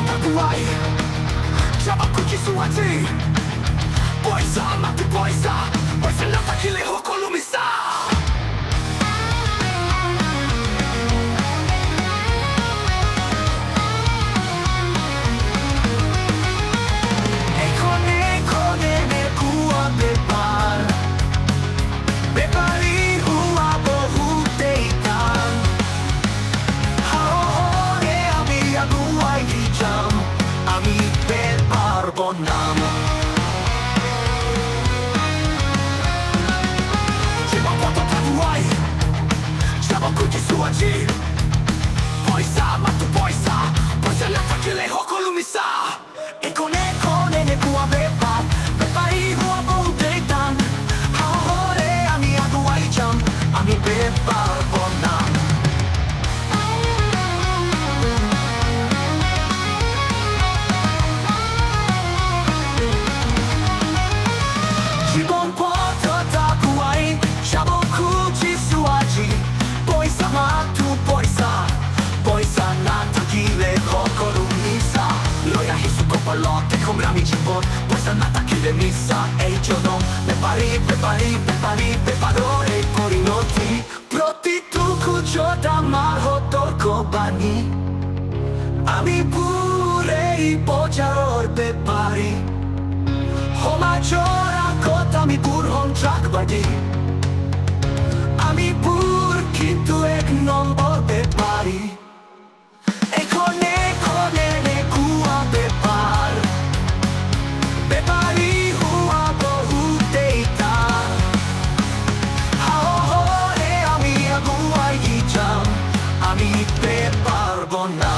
taguay Siapa kunci suaci Poisa mati poisa Poisa nata kile hoko lumisa Suaci Poisa matu poisa Poisa nata kile hoko lumisa Ekone ne kua bepa Bepa ihua bouteitan Haohore ami aguai jam Ami bepa bonam Jibon poto takuai Shabo kuchi suaci Poisa matu poisa Poisa nata kile hoko lumisa Loya hisu kopalote komrami jibon Poisa nata kile misa Ei jodon Preparore porinoti Proti tuku joda marho torkobani Ami purei pojaror bepari Homa jora kota mi purhon trakbadi Ami pur kintu ek non orbe pari Ekone ne kua bepar Bepari hua bohu teita Haohore ami aguai hijam Ami bepar bona